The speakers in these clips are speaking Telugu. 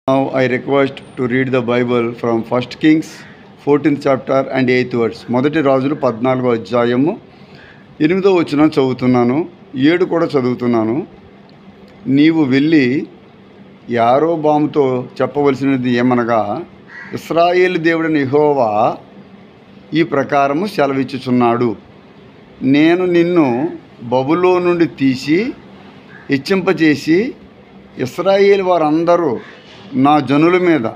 Now I request to read the Bible from 1 Kings 14th chapter and 8th verse. మొదటి రాజులు 14వ అధ్యాయము 8వ వచనం చదువుతున్నాను, 7 కూడా చదువుతున్నాను. నీవు వెళ్ళి యారోబాముతో చెప్పవలసినది ఏమనగా, ఇశ్రాయేలు దేవుడైన యెహోవా ఈ ప్రకారము సెలవిచ్చుచున్నాడు, నేను నిన్ను బబులోను నుండి తీసి హెచ్చింపచేసి ఇశ్రాయేలు వారందరూ నా జనుల మీద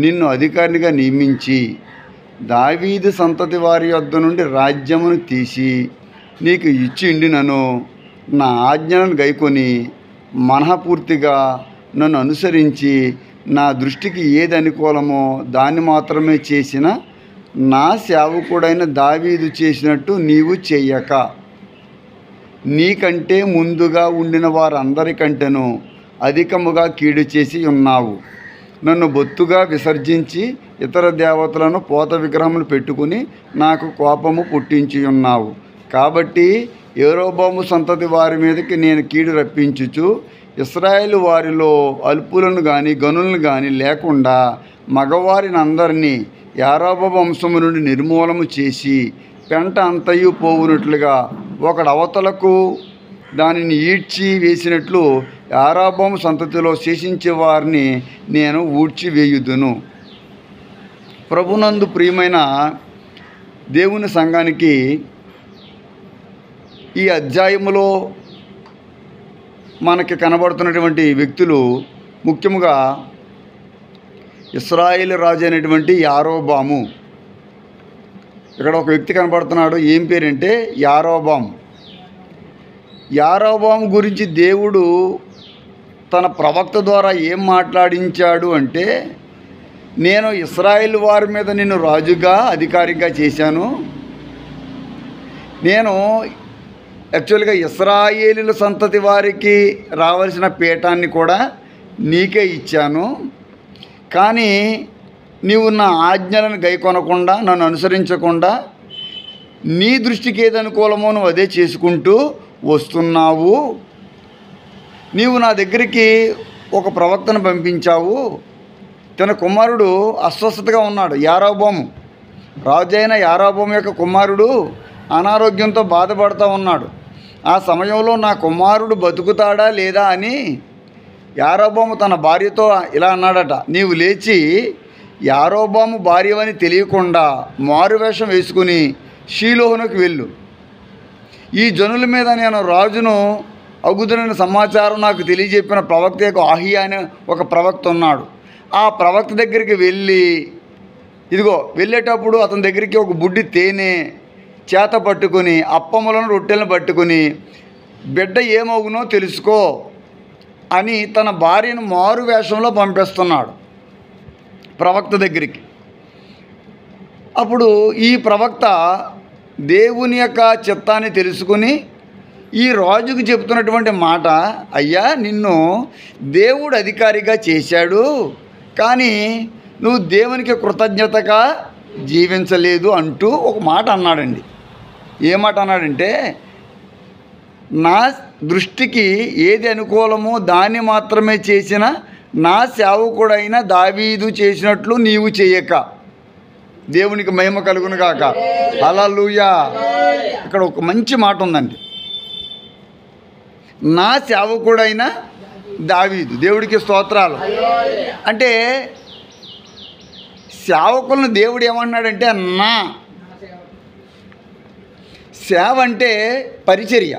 నిన్ను అధికారినిగా నియమించి దావీదు సంతతి వారి యొద్ద నుండి రాజ్యమును తీసి నీకు ఇచ్చిండినను నా ఆజ్ఞలను గైకొని మనఃపూర్తిగా నన్ను అనుసరించి నా దృష్టికి ఏది అనుకూలమో దాన్ని మాత్రమే చేసిన నా సేవకుడైన దావీదు చేసినట్టు నీవు చెయ్యక, నీకంటే ముందుగా ఉండిన వారందరికంటేను అధికముగా కీడు చేసి ఉన్నావు. నన్ను బొత్తుగా విసర్జించి ఇతర దేవతలను పోత విగ్రహములు పెట్టుకుని నాకు కోపము పుట్టించి ఉన్నావు. కాబట్టి యెరోబాము సంతతి వారి మీదకి నేను కీడు రప్పించుచు ఇశ్రాయేలు వారిలో అల్పులను కానీ గనులను కానీ లేకుండా మగవారిని అందరినీ యారోబాము వంశము నుండి నిర్మూలము చేసి పెంట అంతయు పోవునట్లుగా ఒకడు అవతలకు దానిని ఈడ్చి వేసినట్లు యారోబాము సంతతిలో శేషించే వారిని నేను ఊడ్చివేయుదును. ప్రభునందు ప్రియమైన దేవుని సంఘానికి ఈ అధ్యాయములో మనకి కనబడుతున్నటువంటి వ్యక్తులు ముఖ్యముగా ఇశ్రాయేలు రాజు అయినటువంటి యారోబాము. ఇక్కడ ఒక వ్యక్తి కనబడుతున్నాడు. ఏం పేరంటే యారోబాము. యారోబాము గురించి దేవుడు తన ప్రవక్త ద్వారా ఏం మాట్లాడించాడు అంటే, నేను ఇశ్రాయేలు వారి మీద నిన్ను రాజుగా అధికారిగా చేశాను, నేను యాక్చువల్గా ఇశ్రాయేలుల సంతతి వారికి రావాల్సిన పీఠాన్ని కూడా నీకే ఇచ్చాను, కానీ నీవు నా ఆజ్ఞలను గైకొనకుండా నన్ను అనుసరించకుండా నీ దృష్టికి ఏది అనుకూలమో నువ్వు అదే చేసుకుంటూ వస్తున్నావు. నీవు నా దగ్గరికి ఒక ప్రవక్తను పంపించావు, తన కుమారుడు అస్వస్థతగా ఉన్నాడు. యారోబాము రాజు అయిన యారోబాము యొక్క కుమారుడు అనారోగ్యంతో బాధపడుతూ ఉన్నాడు. ఆ సమయంలో నా కుమారుడు బతుకుతాడా లేదా అని యారోబాము తన భార్యతో ఇలా అన్నాడట, నీవు లేచి యారోబాము భార్యవని తెలియకుండా మారువేషం వేసుకుని షీలోహునకు వెళ్ళు. ఈ జనుల మీద నేను రాజును అగుదునని సమాచారం నాకు తెలియజెప్పిన ప్రవక్త యొక్క ఆహియా అనే ఒక ప్రవక్త ఉన్నాడు. ఆ ప్రవక్త దగ్గరికి వెళ్ళి, ఇదిగో వెళ్ళేటప్పుడు అతని దగ్గరికి ఒక బుడ్డి తేనె చేత పట్టుకుని అప్పములను రొట్టెలను పట్టుకుని బిడ్డ ఏమవునో తెలుసుకో అని తన భార్యను మారు వేషంలో పంపిస్తున్నాడు ప్రవక్త దగ్గరికి. అప్పుడు ఈ ప్రవక్త దేవుని యొక్క చిత్తాన్ని తెలుసుకుని ఈ రాజుకు చెప్తున్నటువంటి మాట, అయ్యా నిన్ను దేవుడు అధికారిగా చేశాడు, కానీ నువ్వు దేవునికి కృతజ్ఞతగా జీవించలేదు అంటూ ఒక మాట అన్నాడండి. ఏ మాట అన్నాడంటే, నా దృష్టికి ఏది అనుకూలమో దాన్ని మాత్రమే చేసిన నా సేవకుడైన దావీదు చేసినట్లు నీవు చేయక. దేవునికి మహిమ కలుగును గాక. హల్లెలూయా. ఇక్కడ ఒక మంచి మాట ఉందండి. నా సేవకుడైన దావీదు, దేవుడికి స్తోత్రాలు. అంటే సేవకులను దేవుడు ఏమన్నాడంటే, నా సేవ అంటే పరిచర్య.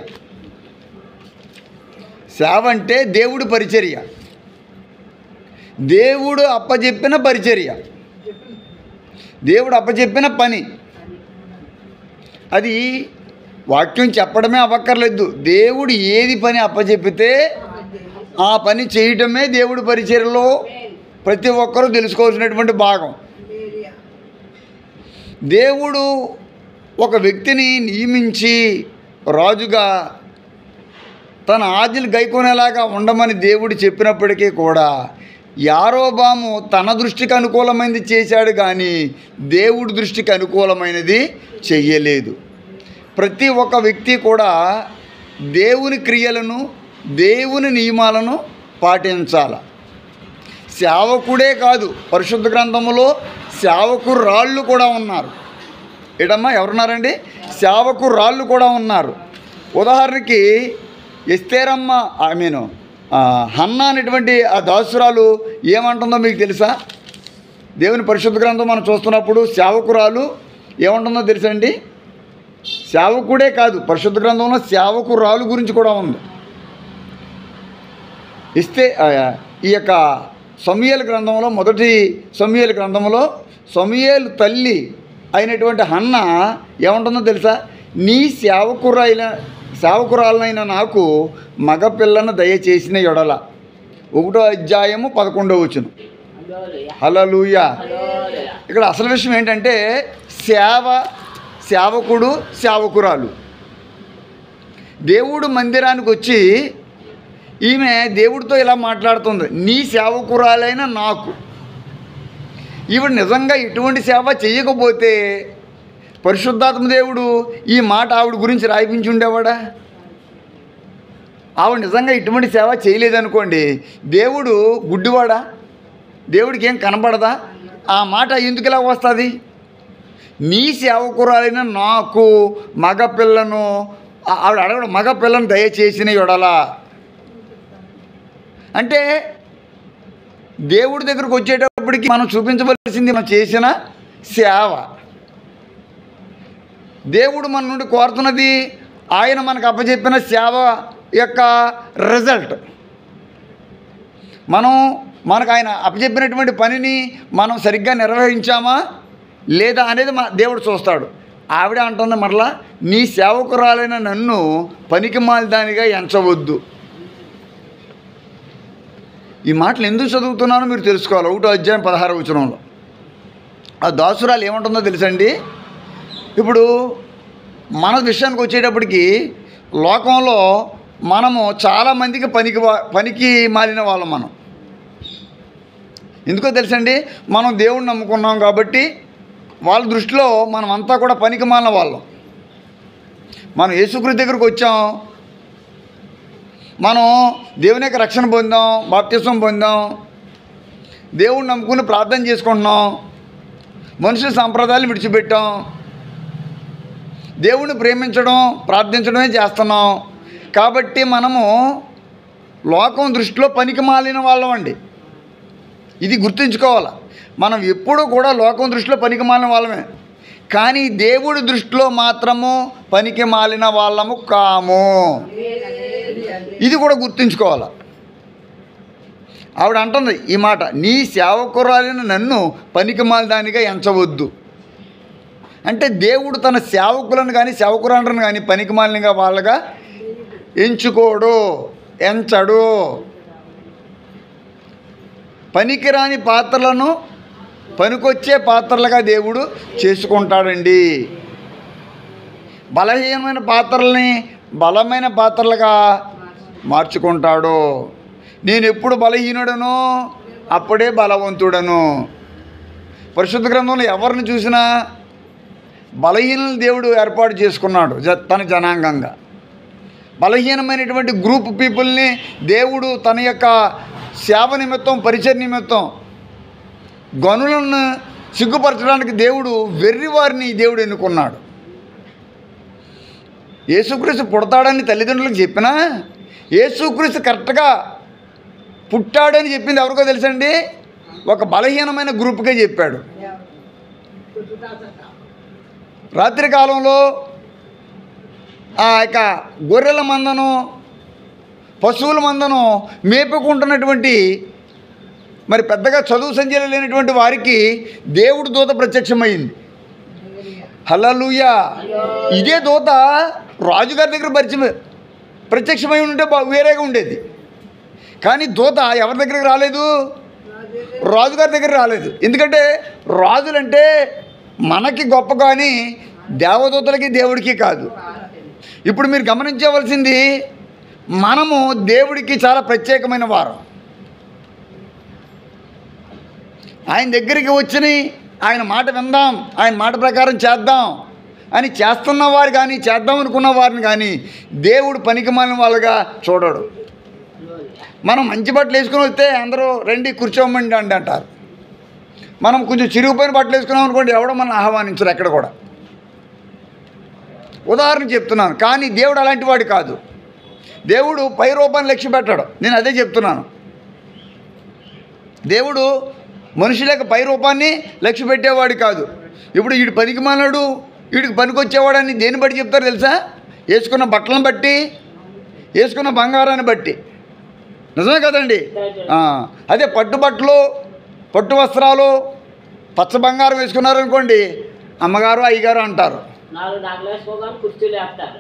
సేవ అంటే దేవుడు పరిచర్య, దేవుడు అప్పచెప్పిన పరిచర్య, దేవుడు అప్పచెప్పిన పని. అది వాక్యం చెప్పడమే అవ్వక్కర్లేదు. దేవుడు ఏది పని అప్పచెప్పితే ఆ పని చేయటమే దేవుడి పరిచర్యలో ప్రతి ఒక్కరూ తెలుసుకోవాల్సినటువంటి భాగం. దేవుడు ఒక వ్యక్తిని నియమించి రాజుగా తన ఆజ్ఞలు గైకొనేలాగా ఉండమని దేవుడు చెప్పినప్పటికీ కూడా యారోబాము తన దృష్టికి అనుకూలమైనది చేశాడు, కానీ దేవుడి దృష్టికి అనుకూలమైనది చెయ్యలేదు. ప్రతి ఒక్క వ్యక్తి కూడా దేవుని క్రియలను దేవుని నియమాలను పాటించాలి. సేవకుడే కాదు, పరిశుద్ధ గ్రంథములో సేవకురాళ్ళు కూడా ఉన్నారు. ఏడమ్మా ఎవరున్నారండి? సేవకురాళ్ళు కూడా ఉన్నారు. ఉదాహరణకి ఎస్తేరమ్మ హన్నా అనేటువంటి ఆ దాసురాలు ఏమంటుందో మీకు తెలుసా? దేవుని పరిశుద్ధ గ్రంథం మనం చూస్తున్నప్పుడు సేవకురాలు ఏమంటుందో తెలుసండి? సేవకుడే కాదు, పరిశుద్ధ గ్రంథంలో సేవకురాలు గురించి కూడా ఉంది. ఈ యొక్క సమూయేలు గ్రంథంలో, మొదటి సమూయేలు గ్రంథంలో సమూయేలు తల్లి అయినటువంటి హన్న ఏమంటుందో తెలుసా? నీ సేవకురాలైన నాకు మగపిల్లను దయచేసిన ఎడల. 1వ అధ్యాయము 11వ వచనం. హల్లెలూయా. ఇక్కడ అసలు విషయం ఏంటంటే సేవకుడు, సేవకురాలు. దేవుడు మందిరానికి వచ్చి ఈమె దేవుడితో ఇలా మాట్లాడుతుంది, నీ సేవకురాలైన నాకు. ఈవిడ నిజంగా ఎటువంటి సేవ చేయకపోతే పరిశుద్ధాత్మ దేవుడు ఈ మాట ఆవిడ గురించి రాయిపించి ఉండేవాడా? ఆవిడ నిజంగా ఇటువంటి సేవ చేయలేదనుకోండి, దేవుడు గుడ్డివాడా? దేవుడికి ఏం కనబడదా? ఆ మాట ఎందుకు ఇలా వస్తుంది? నీ సేవకురాలైన నాకు మగపిల్లను, ఆవిడ అడగడం మగపిల్లను దయచేసిన ఎడలా అంటే దేవుడి దగ్గరకు వచ్చేటప్పటికి మనం చూపించవలసింది మనం చేసిన సేవ. దేవుడు మన నుండి కోరుతున్నది ఆయన మనకు అప్పచెప్పిన సేవ యొక్క రిజల్ట్. మనకు ఆయన అప్పచెప్పినటువంటి పనిని మనం సరిగ్గా నిర్వహించామా లేదా అనేది దేవుడు చూస్తాడు. ఆవిడ అంటుంది మరలా, నీ సేవకురాలైన నన్ను పనికిమాలిదానిగా ఎంచవద్దు. ఈ మాటలు ఎందుకు చదువుతున్నానో మీరు తెలుసుకోవాలి. 1వ అధ్యాయం 16వ వచనంలో ఆ దాసురాలు ఏమంటుందో తెలుసండి? ఇప్పుడు మన విషయానికి వచ్చేటప్పటికి లోకంలో మనము చాలామందికి పనికి మాలిన వాళ్ళం. మనం ఎందుకో తెలుసండి? మనం దేవుణ్ణి నమ్ముకున్నాం కాబట్టి వాళ్ళ దృష్టిలో మనం అంతా కూడా పనికి మాలిన వాళ్ళం. మనం యేసుక్రీస్తు దగ్గరకు వచ్చాం, మనం దేవుని యొక్క రక్షణ పొందాం, బాప్తిసం పొందాం, దేవుణ్ణి నమ్ముకుని ప్రార్థన చేసుకుంటున్నాం, మనుషుల సంప్రదాయాలు విడిచిపెట్టాం, దేవుణ్ణి ప్రేమించడం ప్రార్థించడమే చేస్తున్నాం. కాబట్టి మనము లోకం దృష్టిలో పనికి మాలిన వాళ్ళం అండి. ఇది గుర్తుంచుకోవాలి. మనం ఎప్పుడూ కూడా లోకం దృష్టిలో పనికి మాలిన వాళ్ళమే, కానీ దేవుడి దృష్టిలో మాత్రము పనికి మాలిన వాళ్ళము కాము. ఇది కూడా గుర్తుంచుకోవాలి. ఆవిడ అంటుంది ఈ మాట, నీ సేవకురాలైన నన్ను పనికి మాలిదానిగా ఎంచవద్దు. అంటే దేవుడు తన సేవకులను కానీ సేవకురాలను కానీ పనికి మాలినగా వాళ్ళగా ఎంచుకోడు, ఎంచడు. పనికిరాని పాత్రలను పనికొచ్చే పాత్రలుగా దేవుడు చేసుకుంటాడండి. బలహీనమైన పాత్రల్ని బలమైన పాత్రలుగా మార్చుకుంటాడు. నేను ఎప్పుడు బలహీనుడను అప్పుడే బలవంతుడను. పరిశుద్ధ గ్రంథంలో ఎవరిని చూసినా బలహీనలను దేవుడు ఏర్పాటు చేసుకున్నాడు తన జనాంగంగా. బలహీనమైనటువంటి గ్రూప్ పీపుల్ని దేవుడు తన యొక్క సేవ నిమిత్తం, పరిచయ నిమిత్తం, గనులను సిగ్గుపరచడానికి దేవుడు వెర్రివారిని దేవుడు ఎన్నుకున్నాడు. యేసుక్రీస్తు పుడతాడని తల్లిదండ్రులకు చెప్పినా యేసుక్రీస్తు కరెక్ట్గా పుట్టాడని చెప్పింది ఎవరికో తెలుసండి? ఒక బలహీనమైన గ్రూప్కే చెప్పాడు. రాత్రి కాలంలో ఆ యొక్క గొర్రెల మందను, పశువుల మందను మేపుకుంటున్నటువంటి మరి పెద్దగా చదువు సంధ్యలు లేనటువంటి వారికి దేవుడు దూత ప్రత్యక్షమైంది. హల్లెలూయా. ఇదే దూత రాజుగారి దగ్గర ప్రత్యక్షమై ఉంటే వేరేగా ఉండేది. కానీ దూత ఎవరి దగ్గరికి రాలేదు? రాజుగారి దగ్గర రాలేదు. ఎందుకంటే రాజులంటే మనకి గొప్ప, కానీ దేవదూతలకి దేవుడికి కాదు. ఇప్పుడు మీరు గమనించవలసింది, మనము దేవుడికి చాలా ప్రత్యేకమైన వారు. ఆయన దగ్గరికి వచ్చి ఆయన మాట విందాం, ఆయన మాట ప్రకారం చేద్దాం అని చేస్తున్నవారు కానీ, చేద్దాం అనుకున్న వారిని కానీ దేవుడు పనికిమాలిన వాళ్ళుగా చూడడు. మనం మంచి బట్టలు వేసుకుని వస్తే అందరూ రండి కూర్చోమండి అండి అంటారు. మనం కొంచెం చిరిగిపోయిన బట్టలు వేసుకున్నాం అనుకోండి, ఎవడో మనం ఆహ్వానించరు ఎక్కడ కూడా. ఉదాహరణ చెప్తున్నాను. కానీ దేవుడు అలాంటి వాడు కాదు. దేవుడు పై రూపాన్ని లక్ష్య పెట్టాడు. నేను అదే చెప్తున్నాను. దేవుడు మనుషులకు పై రూపాన్ని లక్ష్య పెట్టేవాడు కాదు. ఇప్పుడు వీడు పనికి మానాడు, వీడికి పనికొచ్చేవాడని దేన్ని బట్టి చెప్తారు తెలుసా? వేసుకున్న బట్టలను బట్టి, వేసుకున్న బంగారాన్ని బట్టి. నిజమే కదండి? అదే పట్టుబట్టలు, పట్టు వస్త్రాలు, పచ్చ బంగారం వేసుకున్నారనుకోండి, అమ్మగారు అయ్యగారు అంటారు,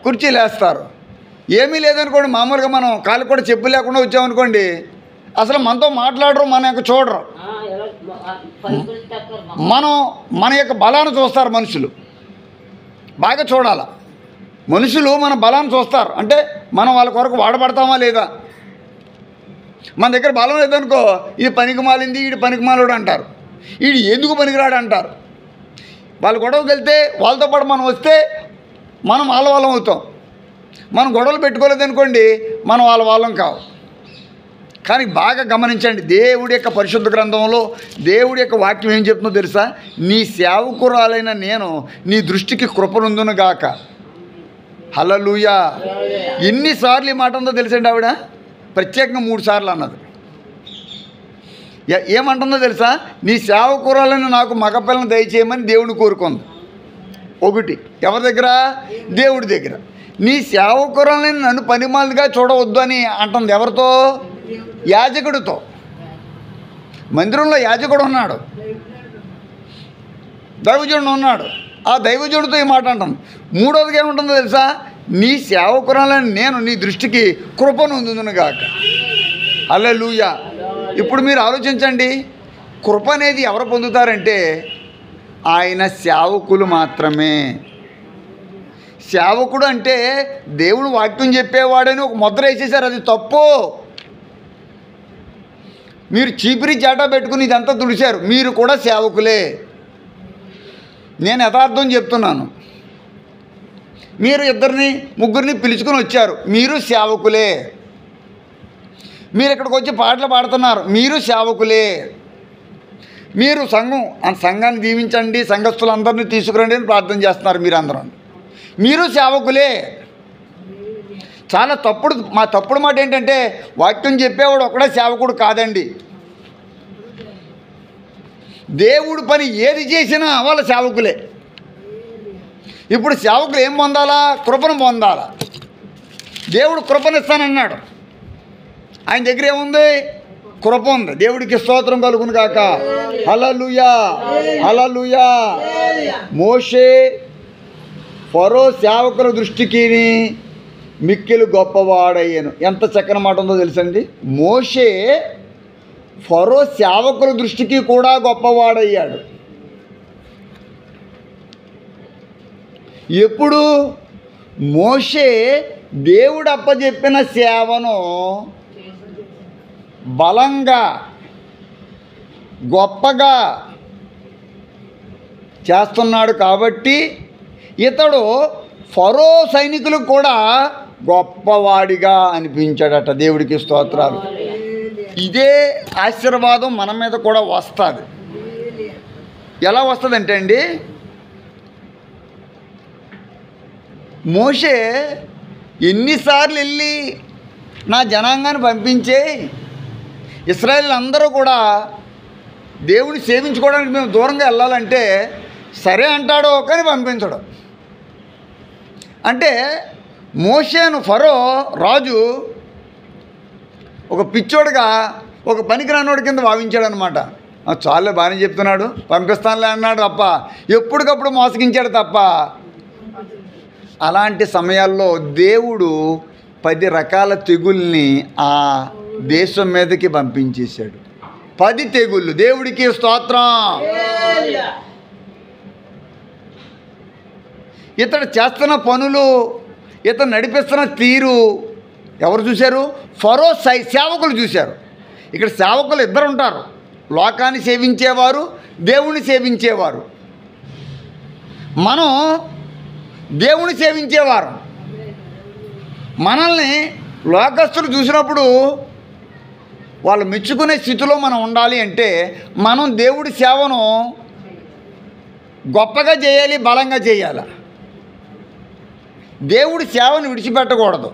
కుర్చీలు వేస్తారు. ఏమీ లేదనుకోండి, మామూలుగా మనం కాళ్ళకి కూడా చెప్పులు లేకుండా వచ్చామనుకోండి, అసలు మనతో మాట్లాడరు, మన యొక్క చూడరు. మన యొక్క బలాన్ని చూస్తారు మనుషులు. బాగా చూడాల. మనుషులు మన బలాన్ని చూస్తారు. అంటే మనం వాళ్ళ కొరకు వాడబడతామా లేదా. మన దగ్గర బలం లేదనుకో, ఇది పనికి మాలింది, వీడి పనికి మాలోడు అంటారు, వీడు ఎందుకు పనికిరాడు అంటారు. వాళ్ళు గొడవకి వెళ్తే వాళ్ళతో పాటు మనం వస్తే మనం వాళ్ళ వాళ్ళం అవుతాం. మనం గొడవలు పెట్టుకోలేదనుకోండి, మనం వాళ్ళ వాళ్ళం కావు. కానీ బాగా గమనించండి, దేవుడి యొక్క పరిశుద్ధ గ్రంథంలో దేవుడి యొక్క వాక్యం ఏం చెప్తుందో తెలుసా? నీ సేవకురాలైన నేను నీ దృష్టికి కృపనుందునుగాక. హల్లెలూయా. ఎన్నిసార్లు ఈ మాట ఉందో తెలుసండి ఆవిడ? ప్రత్యేకంగా 3 సార్లు అన్నది. ఏమంటుందో తెలుసా? నీ సేవకురాలను నాకు మగపిల్లని దయచేయమని దేవుని కోరుకుంది. ఒకటి ఎవరి దగ్గర? దేవుడి దగ్గర. నీ సేవకురాలను నన్ను పనిమాలుగా చూడవద్దు అని అంటుంది. ఎవరితో? యాజకుడితో. మందిరంలో యాజకుడు ఉన్నాడు, దైవజనుడు ఉన్నాడు. ఆ దైవజనుడితో ఈ మాట అంటుంది. మూడోదిగా ఏముంటుందో తెలుసా? నీ సేవకురాలని నేను నీ దృష్టికి కృపనుందునుగాక. హల్లెలూయా. ఇప్పుడు మీరు ఆలోచించండి, కృప అనేది ఎవరు పొందుతారంటే ఆయన సేవకులు మాత్రమే. సేవకుడు అంటే దేవుడు వాక్యం చెప్పేవాడని ఒక ముద్ర వేసేసారు, అది తప్పు. మీరు చీపిరి చాటా పెట్టుకుని ఇదంతా తుడిచారు, మీరు కూడా సేవకులే. నేను యథార్థం చెప్తున్నాను. మీరు 2 3 పిలుచుకొని వచ్చారు, మీరు సేవకులే. మీరు ఇక్కడికి వచ్చి పాటలు పాడుతున్నారు, మీరు సేవకులే. మీరు సంఘాన్ని దీవించండి, సంఘస్థులందరినీ తీసుకురండి అని ప్రార్థన చేస్తున్నారు, మీరు సేవకులే. చాలా మా తప్పుడు మాట ఏంటంటే వాక్యం చెప్పేవాడు ఒకడే సేవకుడు కాదండి. దేవుడు పని ఏది చేసినా వాళ్ళ సేవకులే. ఇప్పుడు సేవకులు ఏం పొందాలా? కృపను పొందాలా. దేవుడు కృపనిస్తానన్నాడు. ఆయన దగ్గర ఏముంది? కృప ఉంది. దేవుడికి స్తోత్రం కలుగును గాక. హల్లెలూయా, హల్లెలూయా. మోషే ఫరో సేవకుల దృష్టికి మిక్కిలి గొప్పవాడయ్యాను. ఎంత చక్కని మాట ఉందో తెలుసండి. మోషే ఫరో సేవకుల దృష్టికి కూడా గొప్పవాడయ్యాడు. ఎప్పుడు? మోషే దేవుడు అప్పచెప్పిన సేవను బలంగా గొప్పగా చేస్తున్నాడు కాబట్టి ఇతడు ఫరో సైనికులకు కూడా గొప్పవాడిగా అనిపించాడట. దేవుడికి స్తోత్రాలు. ఇదే ఆశీర్వాదం మన మీద కూడా వస్తుంది. ఎలా వస్తుందంటే అండి, మోషే ఎన్నిసార్లు వెళ్ళి నా జనాంగాన్ని పంపించే ఇశ్రాయేలు అందరూ కూడా దేవుని సేవించుకోవడానికి మేము దూరంగా వెళ్ళాలంటే సరే అంటాడో కానీ పంపించడు. అంటే మోషేను ఫరో రాజు ఒక పిచ్చోడుగా, ఒక పనికిరానోడి కింద భావించాడనమాట. చాలే బాగానే చెప్తున్నాడు, పంపిస్తానులే అన్నాడు తప్ప ఎప్పటికప్పుడు మోసగించాడు తప్ప. అలాంటి సమయాల్లో దేవుడు 10 రకాల తెగుల్ని ఆ దేశం మీదకి పంపించేశాడు. 10 తెగుళ్ళు. దేవుడికి స్తోత్రం. ఇతడు చేస్తున్న పనులు, ఇతను నడిపిస్తున్న తీరు ఎవరు చూశారు? ఫరో సేవకులు చూశారు. ఇక్కడ సేవకులు 2 ఉంటారు, లోకాన్ని సేవించేవారు, దేవుణ్ణి సేవించేవారు. మనం దేవుని సేవించేవారు. మనల్ని లోకస్తులు చూసినప్పుడు వాళ్ళు మెచ్చుకునే స్థితిలో మనం ఉండాలి అంటే మనం దేవుడి సేవను గొప్పగా చేయాలి, బలంగా చేయాలి. దేవుడి సేవను విడిచిపెట్టకూడదు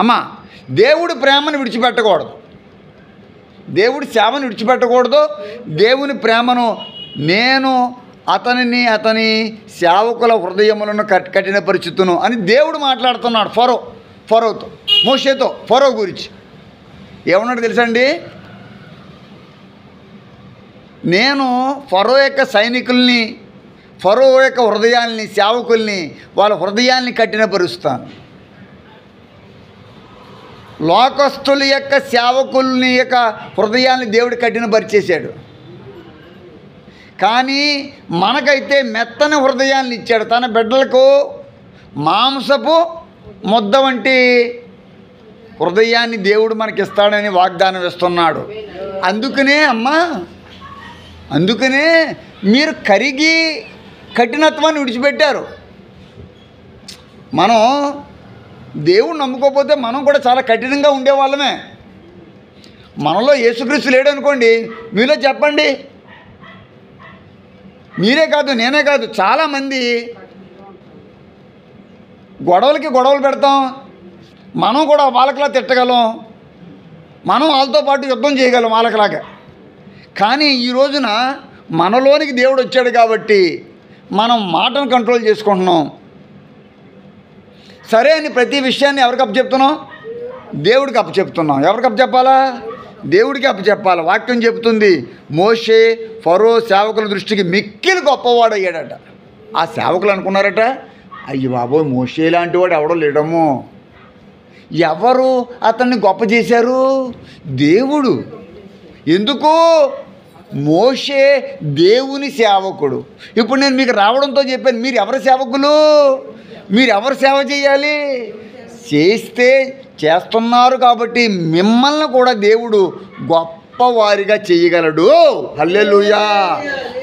అమ్మా, దేవుడి ప్రేమను విడిచిపెట్టకూడదు, దేవుడి సేవను విడిచిపెట్టకూడదు, దేవుని ప్రేమను నేను అతని సేవకుల హృదయములను కఠినపరుచుతును అని దేవుడు మాట్లాడుతున్నాడు ఫరోతో, మోషేతో. ఫరో గురించి ఏమన్నాడు తెలుసండి? నేను ఫరో యొక్క సైనికుల్ని, ఫరో యొక్క హృదయాల్ని, సేవకుల్ని, వాళ్ళ హృదయాల్ని కఠినపరుస్తాను. లోకస్తుల యొక్క సేవకుల్ని యొక్క హృదయాల్ని దేవుడు కఠినపరిచేశాడు. కానీ మనకైతే మెత్తని హృదయాన్ని ఇచ్చాడు. తన బిడ్డలకు మాంసపు ముద్ద వంటి హృదయాన్ని దేవుడు మనకిస్తాడని వాగ్దానం ఇస్తున్నాడు. అందుకనే మీరు కరిగి కఠినత్వాన్ని విడిచిపెట్టారు. మనం దేవుడు నమ్ముకోకపోతే మనం కూడా చాలా కఠినంగా ఉండేవాళ్ళమే. మనలో యేసుక్రీస్తు లేడు అనుకోండి, మీలో చెప్పండి, మీరే కాదు నేనే కాదు చాలామంది గొడవలు పెడతాం. మనం కూడా వాళ్ళకలా తిట్టగలం, మనం వాళ్ళతో పాటు యుద్ధం చేయగలం వాళ్ళకలాగా. కానీ ఈ రోజున మనలోనికి దేవుడు వచ్చాడు కాబట్టి మనం మాటను కంట్రోల్ చేసుకుంటున్నాం. సరే అని ప్రతి విషయాన్ని ఎవరికి అప్పచెప్తున్నాం? దేవుడికి అప్పచెప్తున్నాం. ఎవరికి అప్పచెప్పాలా? దేవుడికి అప్పచెప్పాలి. వాక్యం చెబుతుంది, మోషే ఫరో సేవకుల దృష్టికి మిక్కిలి గొప్పవాడయ్యాడట. ఆ సేవకులు అనుకున్నారట, అయ్యి బాబోయ్ మోషే లాంటి వాడు ఎవడో లేడము. ఎవరు అతన్ని గొప్ప చేశారు? దేవుడు. ఎందుకు? మోషే దేవుని సేవకుడు. ఇప్పుడు నేను మీకు రావడంతో చెప్పాను, మీరు ఎవరి సేవకులు? మీరు ఎవరు సేవ చేయాలి? చేస్తున్నారు కాబట్టి మిమ్మల్ని కూడా దేవుడు గొప్పవారిగా చేయగలడు. హల్లెలూయా,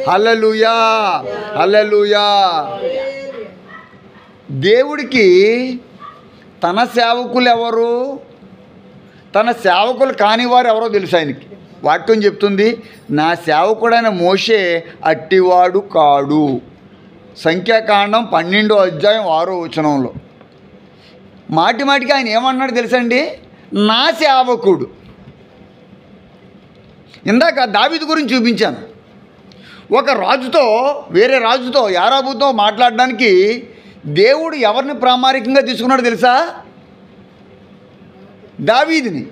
హల్లెలూయా, హల్లెలూయా. దేవుడికి తన సేవకులు ఎవరు, తన సేవకులు కాని వారు ఎవరో తెలుసు ఆయనకి. వాక్యం చెప్తుంది, నా సేవకుడైన మోషే అట్టివాడు కాడు. సంఖ్యాకాండం 12వ అధ్యాయం 6వ వచనంలో మాటికి ఆయన ఏమన్నాడు తెలుసండి? నా సేవకుడు. ఇందాక దావీదు గురించి చూపించాను. ఒక రాజుతో, వేరే రాజుతో, యారాబుతో మాట్లాడడానికి దేవుడు ఎవరిని ప్రామాణికంగా తీసుకున్నాడు తెలుసా? దావీదుని.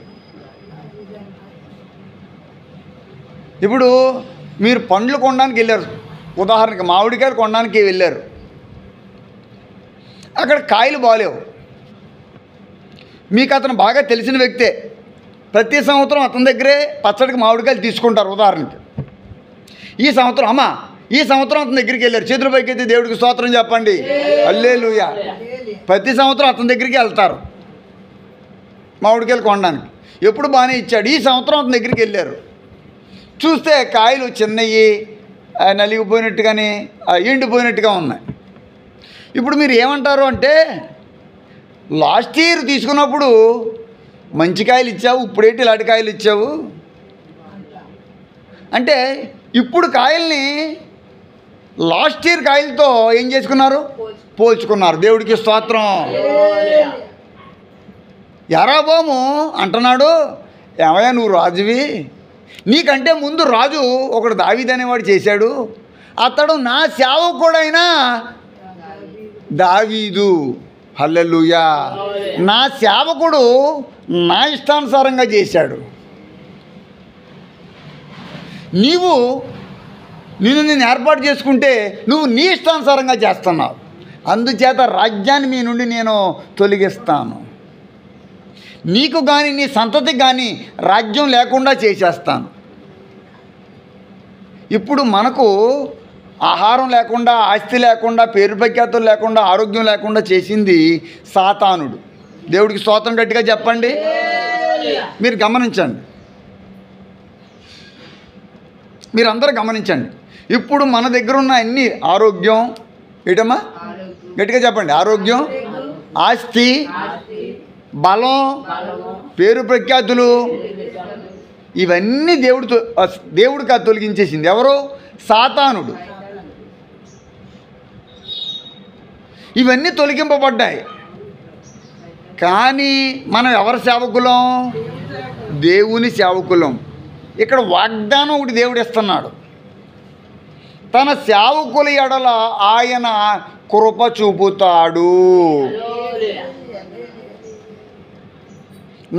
ఇప్పుడు మీరు పండ్లు కొనడానికి వెళ్ళారు, ఉదాహరణకి మామిడికాయలు కొనడానికి వెళ్ళారు. అక్కడ కాయలు బాలేవు. మీకు అతను బాగా తెలిసిన వ్యక్తే. ప్రతి సంవత్సరం అతని దగ్గరే పచ్చడికి మామిడికాయలు తీసుకుంటారు. ఉదాహరణకి ఈ సంవత్సరం అతని దగ్గరికి వెళ్ళారు. చేతుల పైకి దేవుడికి స్తోత్రం చెప్పండి, హల్లెలూయా. ప్రతి సంవత్సరం అతని దగ్గరికి వెళ్తారు మామిడికాయలు కొనడానికి. ఎప్పుడు బాగానే ఇచ్చాడు. ఈ సంవత్సరం అతని దగ్గరికి వెళ్ళారు. చూస్తే కాయలు చిన్నవి, నలిగిపోయినట్టుగాని ఎండిపోయినట్టుగా ఉన్నాయి. ఇప్పుడు మీరు ఏమంటారు అంటే, లాస్ట్ ఇయర్ తీసుకున్నప్పుడు మంచి కాయలు ఇచ్చావు, ఇప్పుడేంటి ఇలాంటి కాయలు ఇచ్చావు అంటే, ఇప్పుడు కాయల్ని లాస్ట్ ఇయర్ కాయలతో ఏం చేసుకున్నారు? పోల్చుకున్నారు. దేవుడికి స్తోత్రం. యారాబోము అంటున్నాడు, ఏమయ్యా నువ్వు రాజువి, నీకంటే ముందు రాజు ఒకడు దావీదు అనేవాడు చేశాడు, అతడు నా సేవకుడైనా దావీదు. హల్లెలూయా. నా సేవకుడు నా ఇష్టానుసారంగా చేశాడు. నేను ఏర్పాటు చేసుకుంటే నువ్వు నీ ఇష్టానుసారంగా చేస్తున్నావు. అందుచేత రాజ్యాన్ని మీ నుండి నేను తొలగిస్తాను. నీకు కానీ నీ సంతతికి కానీ రాజ్యం లేకుండా చేసేస్తాను. ఇప్పుడు మనకు ఆహారం లేకుండా, ఆస్తి లేకుండా, పేరు ప్రఖ్యాతులు లేకుండా, ఆరోగ్యం లేకుండా చేసింది సాతానుడు. దేవుడికి స్తోత్రం గట్టిగా చెప్పండి. మీరు గమనించండి, మీరందరూ గమనించండి. ఇప్పుడు మన దగ్గర ఉన్న అన్ని ఆరోగ్యం, ఏటమ్మా గట్టిగా చెప్పండి, ఆరోగ్యం, ఆస్తి, బలం, పేరు ప్రఖ్యాతులు, ఇవన్నీ దేవుడికి తొలగించేసింది ఎవరు? సాతానుడు. ఇవన్నీ తొలగింపబడ్డాయి. కానీ మనం ఎవరి సేవకులం? దేవుని సేవకులం. ఇక్కడ వాగ్దానం ఒకటి దేవుడు ఇస్తున్నాడు. తన సేవకుల ఎడల ఆయన కృప చూపుతాడు.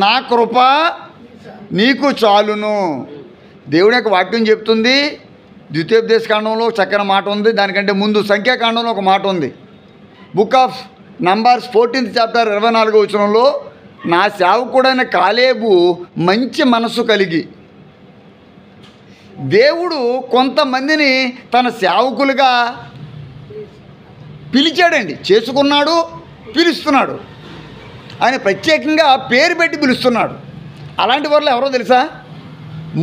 నా కృప నీకు చాలును. దేవుని యొక్క వాక్యం చెప్తుంది. ద్వితీయోపదేశ కాండంలో చక్కని మాట ఉంది. దానికంటే ముందు సంఖ్యాకాండంలో ఒక మాట ఉంది. Book of Numbers 14th chapter 24వ వచనంలో, నా సేవకుడైన కాలేబు మంచి మనసు కలిగి. దేవుడు కొంతమందిని తన సేవకులుగా పిలిచాడండి, చేసుకున్నాడు, పిలుస్తున్నాడు. ఆయన ప్రత్యేకంగా పేరు పెట్టి పిలుస్తున్నాడు. అలాంటి వారిలో ఎవరో తెలుసా?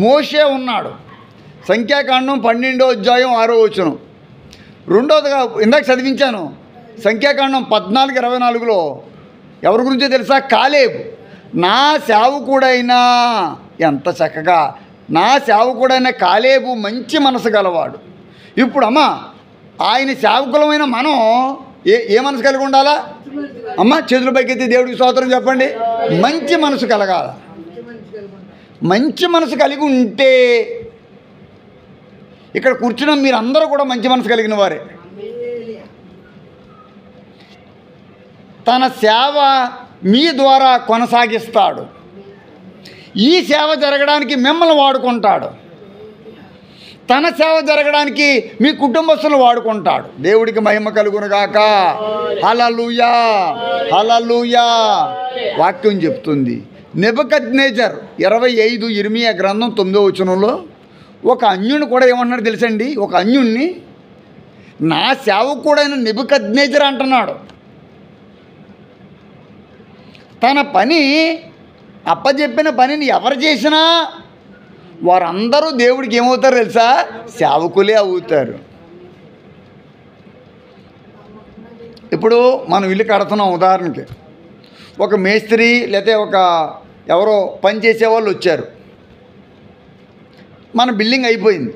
మోషే ఉన్నాడు. సంఖ్యాకాండం 12వ అధ్యాయం 6వ వచనం. రెండోదిగా ఇందాక చదివించాను, సంఖ్యాకాండం 14:24లో ఎవరి గురించో తెలుసా? కాలేబు. నా సేవకుడైన, ఎంత చక్కగా, నా సేవకుడైన కాలేబు మంచి మనసు గలవాడు. ఇప్పుడు అమ్మ, ఆయన సేవకులమైన మనం ఏ మనసు కలిగి ఉండాలా? అమ్మ చేతుల పైకెత్తి దేవుడికి స్తోత్రం చెప్పండి. మంచి మనసు కలగాల. మంచి మనసు కలిగి ఉంటే ఇక్కడ కూర్చున్న మీరందరూ కూడా మంచి మనసు కలిగిన వారే. తన సేవ మీ ద్వారా కొనసాగిస్తాడు. ఈ సేవ జరగడానికి మిమ్మల్ని వాడుకుంటాడు. తన సేవ జరగడానికి మీ కుటుంబస్తులు వాడుకుంటాడు. దేవుడికి మహిమ కలుగునుగాక. హల్లెలూయా, హల్లెలూయా. వాక్యం చెప్తుంది. నెబుకద్నెజర్ 25 ఇర్మియా గ్రంథం 9వ వచనంలో ఒక అన్యుని కూడా ఏమంటున్నాడు తెలుసండి? ఒక అన్యుణ్ణి నా సేవకుడైన నెబుకద్నెజర్ అంటున్నాడు. తన పని, అప్పచెప్పిన పనిని ఎవరు చేసినా వారందరూ దేవుడికి ఏమవుతారు తెలుసా? సేవకులే అవుతారు. ఇప్పుడు మనం ఇల్లు కడుతున్నాం. ఉదాహరణకి ఒక మేస్త్రి లేకపోతే ఎవరో పని చేసేవాళ్ళు వచ్చారు. మన బిల్డింగ్ అయిపోయింది.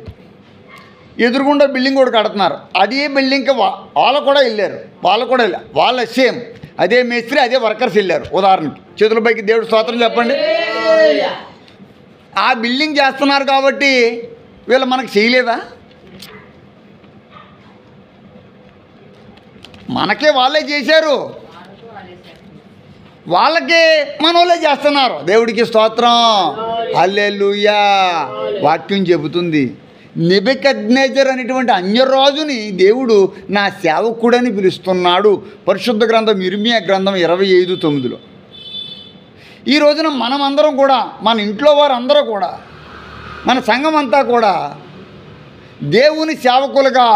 ఎదురుగుండా బిల్డింగ్ కూడా కడుతున్నారు. అదే బిల్డింగ్కి వాళ్ళు కూడా వెళ్ళారు. వాళ్ళ సేమ్ అదే మేస్త్రి, అదే వర్కర్స్ వెళ్ళారు. ఉదాహరణకి చేతుల పైకి దేవుడు స్తోత్రం చెప్పండి. ఆ బిల్డింగ్ చేస్తున్నారు కాబట్టి వీళ్ళు మనకు చేయలేదా? మనకే వాళ్ళే చేశారు, వాళ్ళకే మన వాళ్ళే చేస్తున్నారు. దేవుడికి స్తోత్రం, హల్లెలూయా. వాక్యం చెబుతుంది, నెబుకద్నెజర్ అనేటువంటి అన్యరాజుని దేవుడు నా సేవకుడని పిలుస్తున్నాడు. పరిశుద్ధ గ్రంథం ఇర్మియా గ్రంథం 25:9లో. ఈ రోజున మనమందరం కూడా, మన ఇంట్లో వారందరూ కూడా, మన సంఘం అంతా కూడా దేవుని సేవకులుగా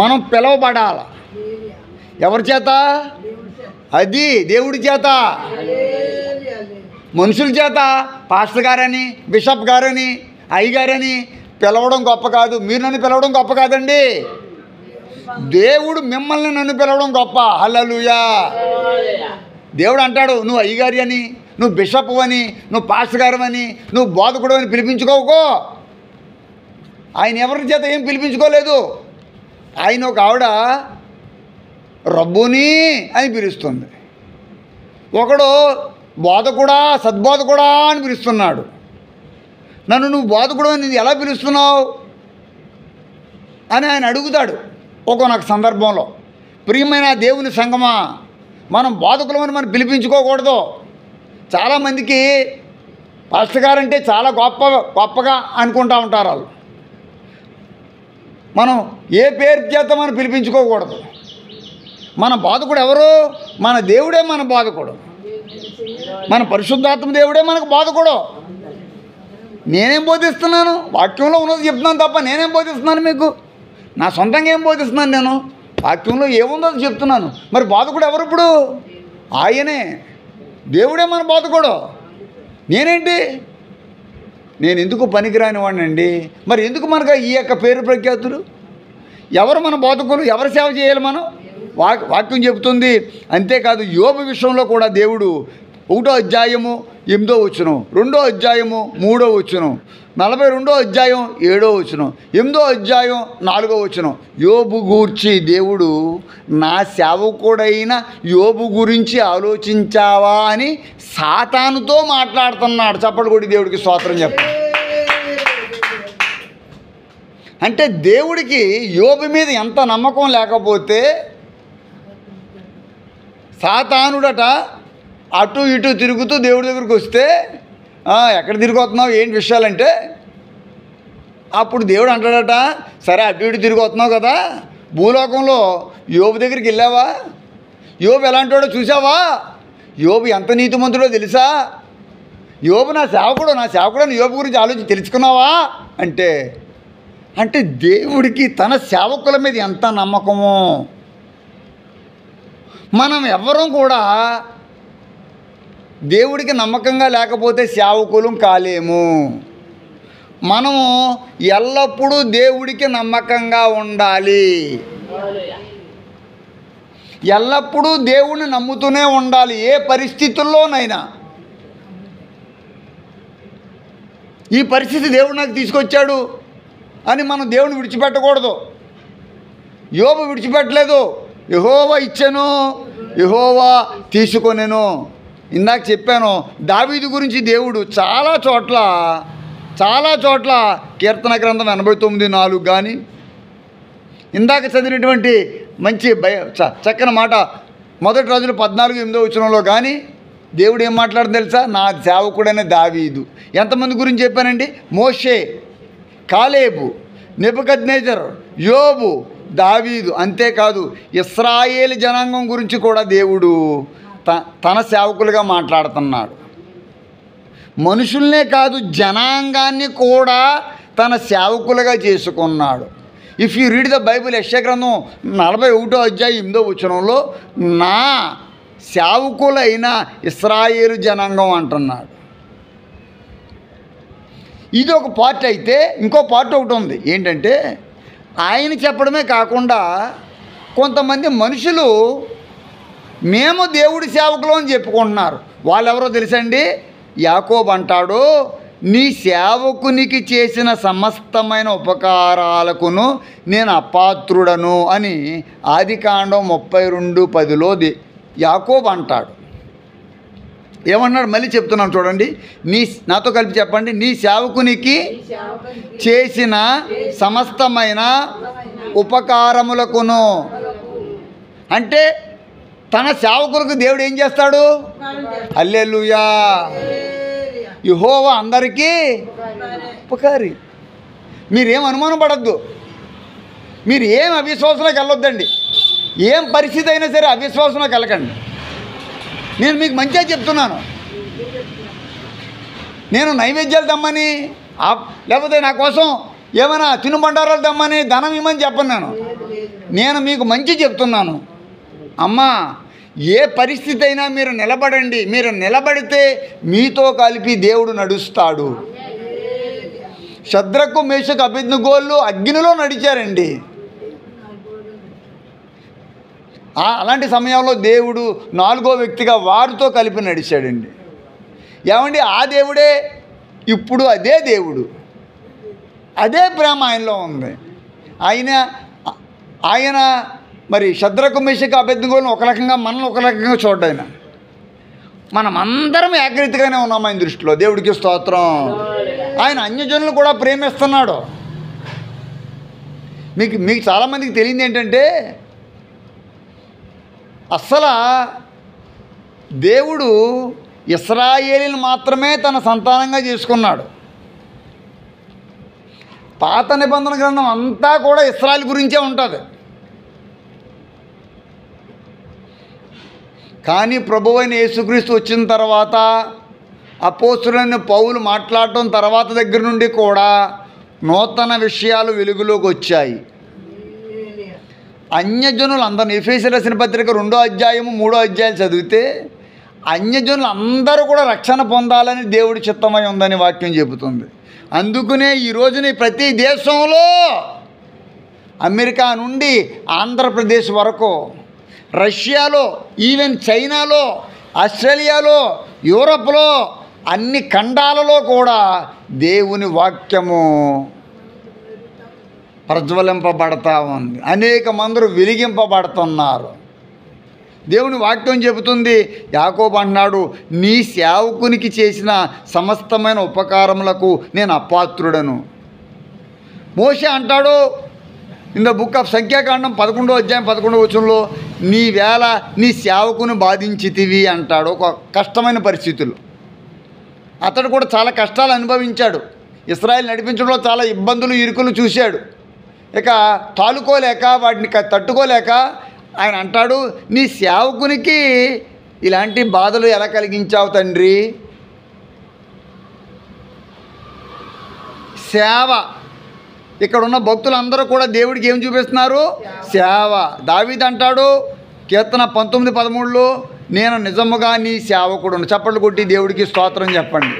మనం పిలవబడాలి. ఎవరి చేత? అది దేవుడి చేత. మనుషుల చేత పాస్టర్ గారని, బిషప్ గారని, అయ్యగారని పిలవడం గొప్ప కాదు. మీరు నన్ను పిలవడం గొప్ప కాదండి. దేవుడు మిమ్మల్ని నన్ను పిలవడం గొప్ప. హల్లెలూయా. దేవుడు అంటాడు, నువ్వు అయ్యగారి అని, నువ్వు బిషప్ అని, నువ్వు పాస్టర్ గారు అని, నువ్వు బోధకుడు అని పిలిపించుకోకో. ఆయన ఎవరి చేత ఏం పిలిపించుకోలేదు. ఆయన ఒక ఆవిడ రబ్బుని అని పిలుస్తుంది. ఒకడు బోధకుడా, సద్బోధకుడా అని పిలుస్తున్నాడు. నన్ను నువ్వు బోధకుడు అని ఎలా పిలుస్తున్నావు అని ఆయన అడుగుతాడు ఒక్కొక్క సందర్భంలో. ప్రియమైన దేవుని సంగమా, మనం బోధకులమని మనం పిలిపించుకోకూడదు. చాలామందికి పాస్టర్ గారంటే చాలా గొప్పగా అనుకుంటూ ఉంటారు వాళ్ళు. మనం ఏ పేరు చేత మనం పిలిపించుకోకూడదు. మన బోధకుడు ఎవరు? మన దేవుడే మన బోధకుడు. మన పరిశుద్ధాత్మ దేవుడే మనకు బోధకుడు. నేనేం బోధిస్తున్నాను? వాక్యంలో ఉన్నది చెప్తున్నాను తప్ప నేనేం బోధిస్తున్నాను మీకు? నా సొంతంగా ఏం బోధిస్తున్నాను నేను? వాక్యంలో ఏముందో అది చెప్తున్నాను. మరి బోధకుడు ఎవరు? ఇప్పుడు ఆయనే, దేవుడే మన బోధకుడు. నేనేంటి? నేను ఎందుకు పనికిరాని వాడినండి? మరి ఎందుకు మనకు ఈ యొక్క పేరు ప్రఖ్యాతులు? ఎవరు మన బోధకులు? ఎవరు సేవ చేయాలి మనం? వాక్యం చెబుతుంది. అంతేకాదు యోబు విషయంలో కూడా దేవుడు 1వ అధ్యాయము 8వ వచనం, 2వ అధ్యాయము 3వ వచనం, 42వ అధ్యాయం 7వ వచనం, 8వ అధ్యాయం 4వ వచనం. యోబు గూర్చి దేవుడు నా సేవకుడైన యోబు గురించి ఆలోచించావా అని సాతానుతో మాట్లాడుతున్నాడు. చప్పట్లు కొట్టి దేవుడికి స్తోత్రం చెప్పండి. అంటే దేవుడికి యోబు మీద ఎంత నమ్మకం లేకపోతే సాతానుడట అటు ఇటు తిరుగుతూ దేవుడి దగ్గరికి వస్తే ఎక్కడ తిరిగి వస్తున్నావు ఏంటి విషయాలంటే అప్పుడు దేవుడు అంటాడట, సరే అటు ఇటు తిరిగి వస్తున్నావు కదా, భూలోకంలో యోబు దగ్గరికి వెళ్ళావా? యోబు ఎలాంటివాడో చూసావా? యోబు ఎంత నీతిమంతుడో తెలుసా? యోబు నా సేవకుడు అని యోబు గురించి ఆలోచించి తెలుసుకున్నావా అంటే అంటే దేవుడికి తన సేవకుల మీద ఎంత నమ్మకమో. మనం ఎవ్వరం కూడా దేవుడికి నమ్మకంగా లేకపోతే సేవకులం కాలేము. మనము ఎల్లప్పుడూ దేవుడికి నమ్మకంగా ఉండాలి. ఎల్లప్పుడూ దేవుడిని నమ్ముతూనే ఉండాలి, ఏ పరిస్థితుల్లోనైనా. ఈ పరిస్థితి దేవుడు నాకు తీసుకొచ్చాడు అని మనం దేవుని విడిచిపెట్టకూడదు. యోబు విడిచిపెట్టలేదు. యెహోవా ఇచ్చెను, యెహోవా తీసుకొనెను. ఇందాక చెప్పాను, దావీదు గురించి దేవుడు చాలా చోట్ల కీర్తన గ్రంథం 89:4 కానీ, ఇందాక చదివినటువంటి మంచి చక్కని మాట 1 రాజులు 14:8 కానీ దేవుడు ఏం మాట్లాడుతుంది తెలుసా? నా సేవకుడైన దావీదు. ఎంతమంది గురించి చెప్పానండి? మోషే, కాలేబు, నెబుకద్నెజర్, యోబు, దావీదు. అంతేకాదు ఇశ్రాయేలు జనాంగం గురించి కూడా దేవుడు తన సేవకులుగా మాట్లాడుతున్నాడు. మనుషుల్నే కాదు, జనాంగాన్ని కూడా తన సేవకులుగా చేసుకున్నాడు. If you read the Bible, యెషయా గ్రంథం 41వ అధ్యాయం 8వ వచనంలో నా సేవకులైన ఇశ్రాయేలు జనాంగం అంటున్నాడు. ఇది ఒక పార్ట్ అయితే ఇంకో పార్ట్ ఒకటి ఉంది. ఏంటంటే ఆయన చెప్పడమే కాకుండా కొంతమంది మనుషులు మేము దేవుడి సేవకులు అని చెప్పుకుంటున్నారు. వాళ్ళెవరో తెలుసండి? యాకోబు అంటాడు, నీ సేవకునికి చేసిన సమస్తమైన ఉపకారాలకును నేను అపాత్రుడను అని ఆదికాండం 32:10లో యాకోబు అంటాడు. ఏమన్నాడు? మళ్ళీ చెప్తున్నాను చూడండి, నాతో కలిపి చెప్పండి. నీ సేవకునికి చేసిన సమస్తమైన ఉపకారములకును. అంటే తన సేవకులకు దేవుడు ఏం చేస్తాడు? హల్లెలూయా. యెహోవా అందరికీ ఉపకారి. మీరేం అనుమానం పడద్దు, మీరు ఏం అవిశ్వాసంలోకి వెళ్ళొద్దండి. ఏం పరిస్థితి అయినా సరే అవిశ్వాసంలోకి వెళ్ళకండి. నేను మీకు మంచిగా చెప్తున్నాను. నేను నైవేద్యాలు తెమ్మని లేకపోతే నా కోసం ఏమైనా తినుబండారాలు తెమ్మని ధనం ఇమ్మని చెప్పను. నేను మీకు మంచి చెప్తున్నాను. అమ్మా, ఏ పరిస్థితి అయినా మీరు నిలబడండి. మీరు నిలబడితే మీతో కలిపి దేవుడు నడుస్తాడు. షద్రకు, మేషకు, అబేద్నెగోలు అగ్నిలో నడిచారండి. అలాంటి సమయంలో దేవుడు 4వ వ్యక్తిగా వారితో కలిపి నడిచాడండి. ఏమండి, ఆ దేవుడే ఇప్పుడు అదే దేవుడు, అదే ప్రేమ ఆయనలో ఉంది. ఆయన మరి షద్రకు, మేషకు, అబేద్నెగోలను ఒక రకంగా, మనల్ని ఒక రకంగా చూడ్డాయన. మనం అందరం ఏకరీతిగానే ఉన్నాం ఆయన దృష్టిలో. దేవుడికి స్తోత్రం. ఆయన అన్యజనులు కూడా ప్రేమిస్తున్నాడు. మీకు చాలామందికి తెలియదు ఏంటంటే, అస్సలు దేవుడు ఇశ్రాయేలుని మాత్రమే తన సంతానంగా చేసుకున్నాడు. పాత నిబంధన గ్రంథం అంతా కూడా ఇశ్రాయేలు గురించే ఉంటుంది. కానీ ప్రభువైన యేసుక్రీస్తు వచ్చిన తర్వాత, అపోస్తలుడైన పౌలు మాట్లాడటం తర్వాత దగ్గర నుండి కూడా నూతన విషయాలు వెలుగులోకి వచ్చాయి. అన్యజనులు అందరూ, ఎఫెసీయులకు రాసిన పత్రిక 2వ అధ్యాయము 3వ అధ్యాయాలు చదివితే అన్యజనులు అందరూ కూడా రక్షణ పొందాలని దేవుడి చిత్తమై ఉందని వాక్యం చెబుతుంది. అందుకనే ఈ రోజున ప్రతి దేశంలో, అమెరికా నుండి ఆంధ్రప్రదేశ్ వరకు, రష్యాలో, ఈవెన్ చైనాలో, ఆస్ట్రేలియాలో, యూరప్లో, అన్ని ఖండాలలో కూడా దేవుని వాక్యము ప్రజ్వలింపబడతా ఉంది. అనేక మంది వెలిగింపబడుతున్నారు. దేవుని వాక్యం చెబుతుంది, యాకోబు అంటున్నాడు, నీ సేవకునికి చేసిన సమస్తమైన ఉపకారములకు నేను అపాత్రుడను. మోషే అంటాడు ఇన్ ద బుక్ ఆఫ్ సంఖ్యాకాండం 11వ అధ్యాయం 11వ వచనంలో, నీ వేళ నీ సేవకుని బాధించితివి అంటాడు. ఒక కష్టమైన పరిస్థితులు. అతడు కూడా చాలా కష్టాలు అనుభవించాడు. ఇశ్రాయేలు నడిపించడంలో చాలా ఇబ్బందులు ఇరుకులు చూశాడు. ఇక తాలుకోలేక వాటిని తట్టుకోలేక ఆయన అంటాడు, నీ సేవకునికి ఇలాంటి బాధలు ఎలా కలిగించావు తండ్రి. సేవ. ఇక్కడ ఉన్న భక్తులందరూ కూడా దేవుడికి ఏం చూపిస్తున్నారు? సేవ. దావీదు అంటాడు కీర్తన 19:13లో, నేను నిజముగా నీ సేవకుడును. చప్పట్లు కొట్టి దేవుడికి స్తోత్రం చెప్పండి.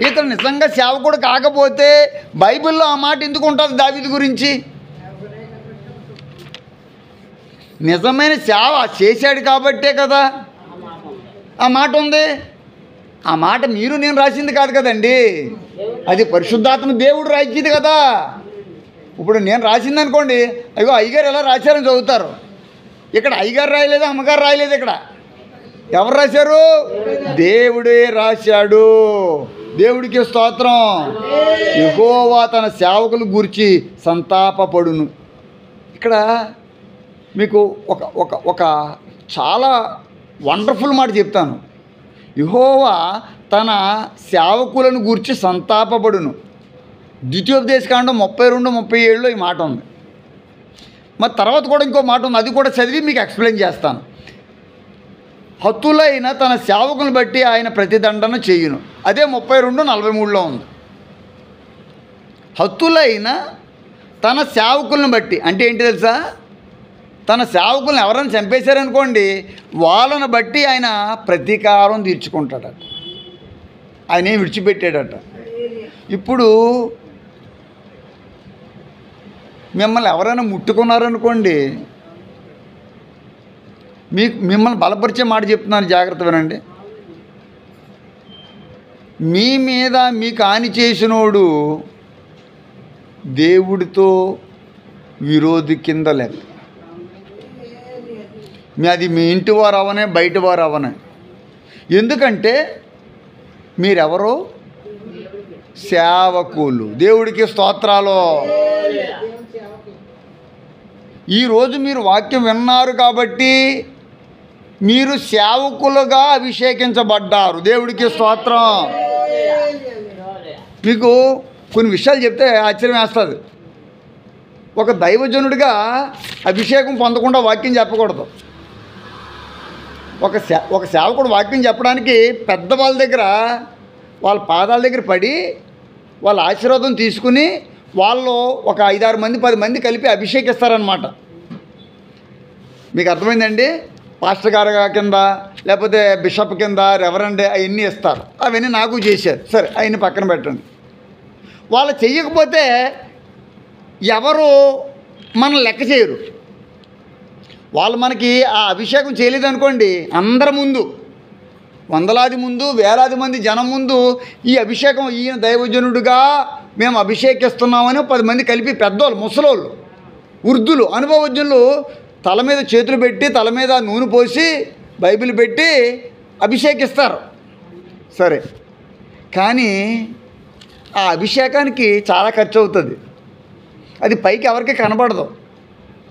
ఇతను నిజంగా సేవకుడు కాకపోతే బైబిల్లో ఆ మాట ఎందుకు ఉంటుంది దావీదు గురించి? నిజమైన సేవ చేశాడు కాబట్టే కదా ఆ మాట ఉంది. ఆ మాట మీరు నేను రాసింది కాదు కదండి, అది పరిశుద్ధాత్మ దేవుడు రాయించింది కదా. ఇప్పుడు నేను రాసింది అనుకోండి, అయ్యో అయ్యగారు ఎలా రాశారని చదువుతారు. ఇక్కడ అయ్యగారు రాయలేదు, అమ్మగారు రాయలేదు. ఇక్కడ ఎవరు రాశారు? దేవుడే రాశాడు. దేవుడికి స్తోత్రం. యెహోవా తన సేవకులు గూర్చి సంతాపపడును. ఇక్కడ మీకు ఒక ఒక ఒక చాలా వండర్ఫుల్ మాట చెప్తాను. యెహోవా తన సేవకులను గూర్చి సంతాపపడును. ద్వితీయోపదేశకాండం 32-37లో ఈ మాట ఉంది. మరి తర్వాత కూడా ఇంకో మాట ఉంది, అది కూడా చదివి మీకు ఎక్స్ప్లెయిన్ చేస్తాను. హతులైన తన సేవకులను బట్టి ఆయన ప్రతిదండన చేయును. అదే 32-43లో ఉంది. హతులైన తన సేవకులను బట్టి అంటే ఏంటి తెలుసా? తన సేవకులను ఎవరైనా చంపేశారనుకోండి, వాళ్ళని బట్టి ఆయన ప్రతీకారం తీర్చుకుంటాడట. ఆయన ఏం విడిచిపెట్టాడట. ఇప్పుడు మిమ్మల్ని ఎవరైనా ముట్టుకున్నారనుకోండి, మిమ్మల్ని బలపరిచే మాట చెప్తున్నాను, జాగ్రత్త వినండి. మీ మీద మీకు హాని చేసినోడు దేవుడితో విరోధి కింద లెక్క. అది మీ ఇంటి వారు అవనే బయట వారు అవనే. ఎందుకంటే మీరెవరో సేవకులు. దేవుడికి స్తోత్రాలు. ఈరోజు మీరు వాక్యం విన్నారు కాబట్టి మీరు సేవకులుగా అభిషేకించబడ్డారు. దేవుడికి స్తోత్రం. మీకు కొన్ని విషయాలు చెప్తే ఆశ్చర్యం వేస్తుంది. ఒక దైవజనుడిగా అభిషేకం పొందకుండా వాక్యం చెప్పకూడదు. ఒక సేవకుడు వాక్యం చెప్పడానికి పెద్దవాళ్ళ దగ్గర, వాళ్ళ పాదాల దగ్గర పడి వాళ్ళ ఆశీర్వాదం తీసుకుని వాళ్ళు ఒక 5-6 మంది 10 మంది కలిపి అభిషేకిస్తారనమాట. మీకు అర్థమైందండి? పాస్టర్ గారు కింద లేకపోతే బిషప్ కింద రెవరెండ్ అవన్నీ ఇస్తారు. అవన్నీ నాకు చేశారు. సరే, అవన్నీ పక్కన పెట్టండి. వాళ్ళు చెయ్యకపోతే ఎవరు మనం లెక్క చేయరు. వాళ్ళు మనకి ఆ అభిషేకం చేయలేదనుకోండి, అందరి ముందు, వందలాది ముందు, వేలాది మంది జనం ముందు ఈ అభిషేకం ఈయన దైవజనుడిగా మేము అభిషేకిస్తున్నామని 10 మంది కలిపి పెద్దోళ్ళు, ముసలోళ్ళు, వృద్ధులు, అనుభవజ్ఞులు తల మీద చేతులు పెట్టి తల మీద నూనె పోసి బైబిల్ పెట్టి అభిషేకిస్తారు. సరే, కానీ ఆ అభిషేకానికి చాలా ఖర్చు అవుతుంది. అది పైకి ఎవరికి కనబడదు.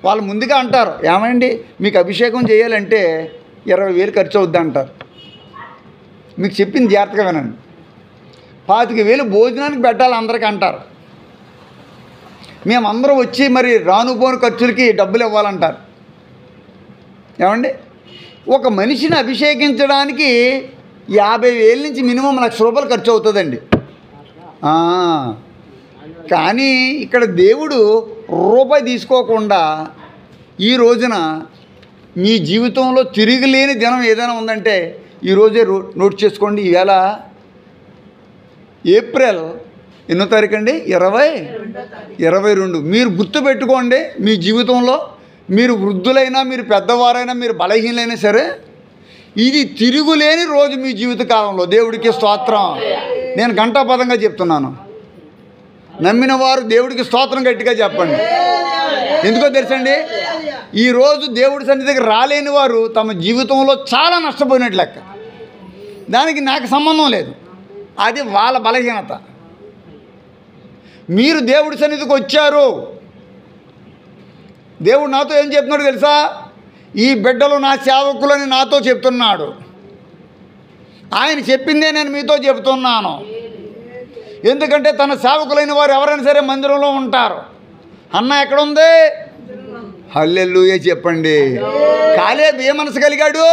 వాళ్ళు ముందుగా అంటారు, ఏమండి మీకు అభిషేకం చేయాలంటే 20,000 ఖర్చు అవుద్ది అంటారు. మీకు చెప్పింది జాగ్రత్తగా వినండి. 25,000 భోజనానికి పెట్టాలి అందరికీ అంటారు. మేమందరం వచ్చి మరి రానుపోని ఖర్చులకి డబ్బులు ఇవ్వాలంటారు. ఏమండి, ఒక మనిషిని అభిషేకించడానికి 50,000 నుంచి మినిమం ₹1,00,000 ఖర్చు అవుతుందండి. కానీ ఇక్కడ దేవుడు రూపాయి తీసుకోకుండా ఈ రోజున మీ జీవితంలో తిరిగిలేని దినం ఏదైనా ఉందంటే ఈరోజే నోట్ చేసుకోండి. ఈవేళ ఏప్రిల్ ఎన్నో తారీఖు అండి? 22. మీరు గుర్తుపెట్టుకోండి, మీ జీవితంలో మీరు వృద్ధులైనా, మీరు పెద్దవారైనా, మీరు బలహీనైనా సరే, ఇది తిరుగులేని రోజు మీ జీవితకాలంలో. దేవుడికి స్తోత్రం. నేను ఘంటాపదంగా చెప్తున్నాను. నమ్మిన వారు దేవుడికి స్తోత్రం గట్టిగా చెప్పండి. ఎందుకో తెలుసండి, ఈరోజు దేవుడి సన్నిధి దగ్గర రాలేని వారు తమ జీవితంలో చాలా నష్టపోయినట్లు లెక్క. దానికి నాకు సంబంధం లేదు, అది వాళ్ళ బలహీనత. మీరు దేవుడి సన్నిధికి వచ్చారు. దేవుడు నాతో ఏం చెప్తున్నాడు తెలుసా? ఈ బిడ్డలు నా సేవకులని నాతో చెప్తున్నాడు. ఆయన చెప్పిందే నేను మీతో చెప్తున్నాను. ఎందుకంటే తన సేవకులైన వారు ఎవరైనా సరే మందిరంలో ఉంటారు. అన్న ఎక్కడుంది? హల్లెలూయా చెప్పండి. కాలేబు ఏ మనసు కలిగాడు?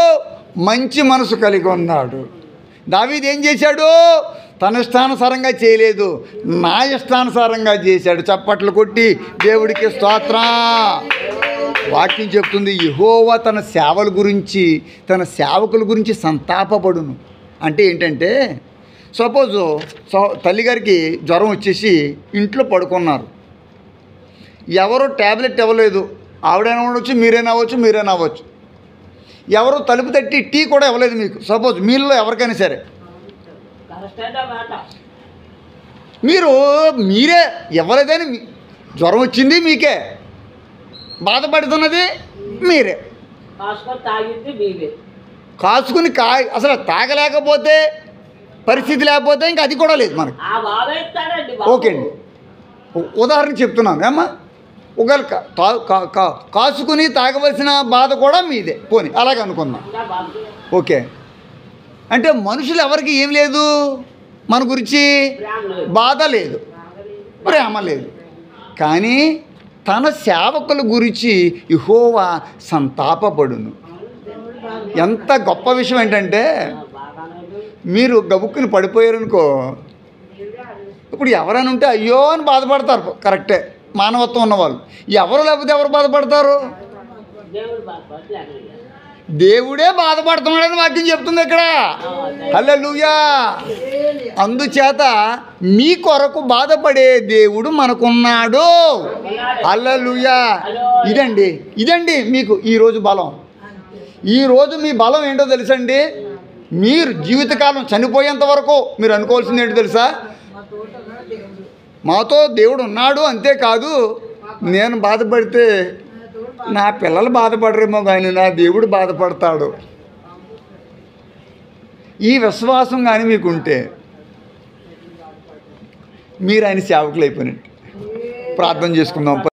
మంచి మనసు కలిగి ఉన్నాడు. దావీదు ఏం చేశాడు? తన ఇష్టానుసారంగా చేయలేదు, నా ఇష్టానుసారంగా చేశాడు. చప్పట్లు కొట్టి దేవుడికి స్తోత్రం. వాక్యం చెప్తుంది, యెహోవా తన సేవల గురించి, తన సేవకుల గురించి సంతాపపడును. అంటే ఏంటంటే, సపోజు తల్లిగారికి జ్వరం వచ్చేసి ఇంట్లో పడుకున్నారు. ఎవరు ట్యాబ్లెట్ ఇవ్వలేదు. ఆవిడైనా ఉండొచ్చు, మీరైనా అవ్వచ్చు. ఎవరు తలుపు తట్టి టీ కూడా ఇవ్వలేదు మీకు. సపోజ్ మీలో ఎవరికైనా సరే, మీరే ఇవ్వలేదని జ్వరం వచ్చింది మీకే, బాధపడుతున్నది మీరే, కాసుకుని అసలు తాగలేకపోతే, పరిస్థితి లేకపోతే ఇంకా అది కూడా లేదు మనకు. ఓకే అండి, ఉదాహరణ చెప్తున్నాను ఏమ్మా. ఒకవేళ కాసుకుని తాగవలసిన బాధ కూడా మీదే, పోనీ అలాగే అనుకుందాం. ఓకే, అంటే మనుషులు ఎవరికి ఏం లేదు, మన గురించి బాధ లేదు, ప్రేమ లేదు. కానీ తన సేవకుల గురించి యెహోవా సంతాపపడును. ఎంత గొప్ప విషయం ఏంటంటే, మీరు గబుక్కుని పడిపోయారనుకో, ఇప్పుడు ఎవరైనా ఉంటే అయ్యో అని బాధపడతారు. కరెక్టే, మానవత్వం ఉన్నవాళ్ళు. ఎవరు లేకపోతే ఎవరు బాధపడతారు? దేవుడే బాధపడుతున్నాడని వాక్యం చెప్తుంది ఇక్కడ. హల్లెలూయా. అందుచేత మీ కొరకు బాధపడే దేవుడు మనకున్నాడు. హల్లెలూయా. ఇదండి మీకు ఈరోజు బలం. ఈరోజు మీ బలం ఏంటో తెలుసండి? మీరు జీవితకాలం చనిపోయేంత వరకు మీరు అనుకోవాల్సింది ఏంటో తెలుసా? మాతో దేవుడు ఉన్నాడు, అంతేకాదు నేను బాధపడితే నా పిల్లలు బాధపడరేమో కానీ నా దేవుడు బాధపడతాడు. ఈ విశ్వాసం కానీ మీకుంటే మీరు ఆయన సేవకులు అయిపోయినట్టు. ప్రార్థన చేసుకుందాం.